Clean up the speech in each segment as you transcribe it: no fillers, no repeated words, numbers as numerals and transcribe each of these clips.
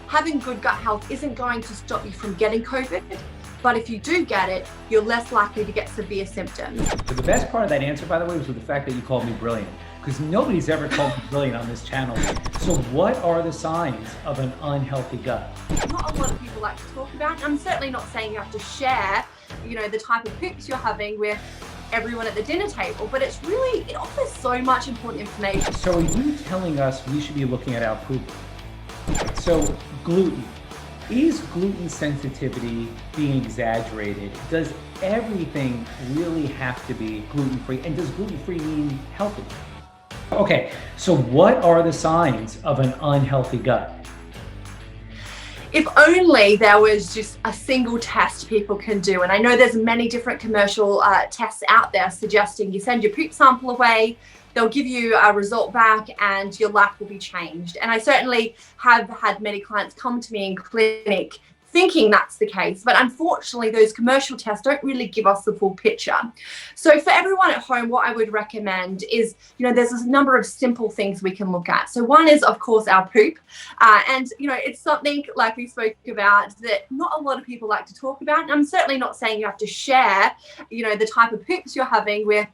having good gut health isn't going to stop you from getting COVID, but if you do get it, you're less likely to get severe symptoms. But the best part of that answer, by the way, was with the fact that you called me brilliant, because nobody's ever called me brilliant on this channel. So what are the signs of an unhealthy gut? Not a lot of people like to talk about. I'm certainly not saying you have to share, the type of poops you're having with everyone at the dinner table, but it offers so much important information. So are you telling us we should be looking at our poop? So gluten. Is gluten sensitivity being exaggerated? Does everything really have to be gluten-free? And does gluten-free mean healthy? Okay, so what are the signs of an unhealthy gut? If only there was just a single test people can do. And I know there's many different commercial tests out there suggesting you send your poop sample away, they'll give you a result back and your life will be changed. And I certainly have had many clients come to me in clinic thinking that's the case, but unfortunately those commercial tests don't really give us the full picture. So for everyone at home, what I would recommend is, there's a number of simple things we can look at. So one is, of course, our poop. And it's something like we spoke about that not a lot of people like to talk about. And I'm certainly not saying you have to share, the type of poops you're having with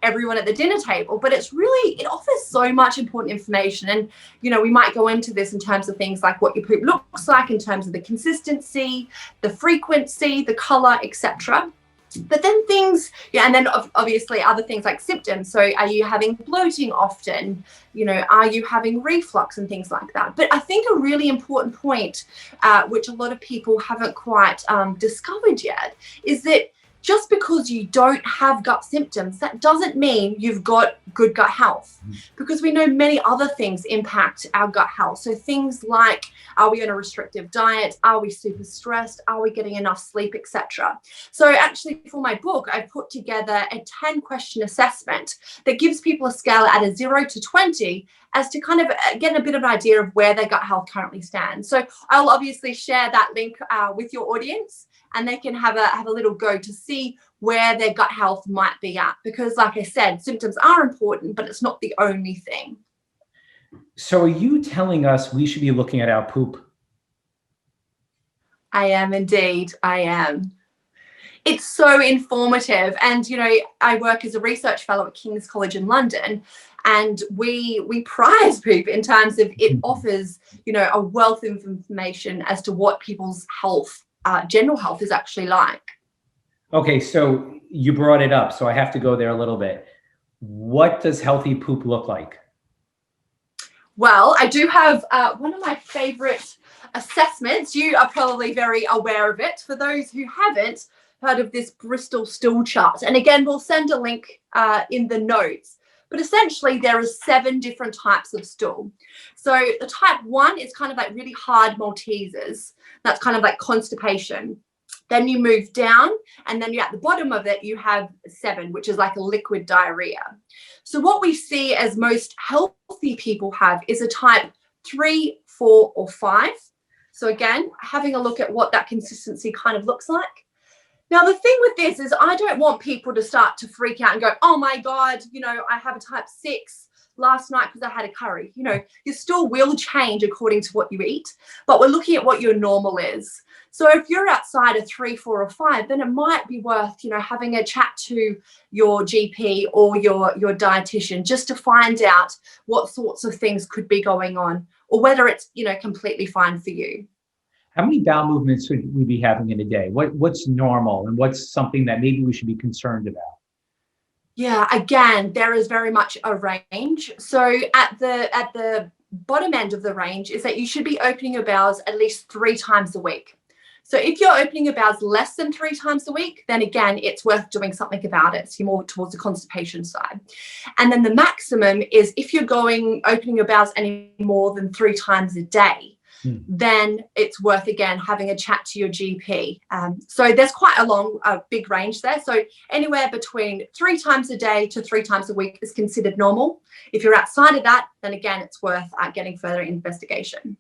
everyone at the dinner table, but it offers so much important information. And we might go into this in terms of things like what your poop looks like, in terms of the consistency, the frequency, the color, etc. But then and then obviously other things like symptoms. So are you having bloating often? Are you having reflux and things like that? But I think a really important point, which a lot of people haven't quite discovered yet, is that just because you don't have gut symptoms, that doesn't mean you've got good gut health, because we know many other things impact our gut health. So things like, are we on a restrictive diet? Are we super stressed? Are we getting enough sleep, etc.? So actually for my book, I put together a 10-question assessment that gives people a scale at a 0 to 20 as to kind of get a bit of an idea of where their gut health currently stands. So I'll obviously share that link with your audience, and they can have a little go to see where their gut health might be at. Because like I said, symptoms are important, but it's not the only thing. So are you telling us we should be looking at our poop? I am indeed, I am. It's so informative. And, I work as a research fellow at King's College in London, and we prize poop in terms of it offers, a wealth of information as to what people's health, general health is actually like. Okay, so you brought it up, so I have to go there a little bit. What does healthy poop look like? Well, I do have one of my favorite assessments. You are probably very aware of it. For those who haven't heard of this Bristol stool chart, and again, we'll send a link in the notes. But essentially, there are 7 different types of stool. So the type 1 is kind of like really hard Maltesers. That's kind of like constipation. Then you move down, and then you're at the bottom of it, you have 7, which is like a liquid diarrhea. So what we see as most healthy people have is a type 3, 4, or 5. So again, having a look at what that consistency kind of looks like. Now, the thing with this is I don't want people to start to freak out and go, oh my God, I have a type 6 last night because I had a curry. Your stool will change according to what you eat, but we're looking at what your normal is. So if you're outside a 3, 4, or 5, then it might be worth, having a chat to your GP or your dietitian just to find out what sorts of things could be going on, or whether it's, completely fine for you. How many bowel movements should we be having in a day? What's normal, and what's something that maybe we should be concerned about? Yeah, again, there is very much a range. So at the bottom end of the range is that you should be opening your bowels at least 3 times a week. So if you're opening your bowels less than 3 times a week, then again, it's worth doing something about it. So you're more towards the constipation side. And then the maximum is if you're opening your bowels any more than 3 times a day, then it's worth, again, having a chat to your GP. So there's quite a big range there. So anywhere between 3 times a day to 3 times a week is considered normal. If you're outside of that, then again, it's worth getting further investigation.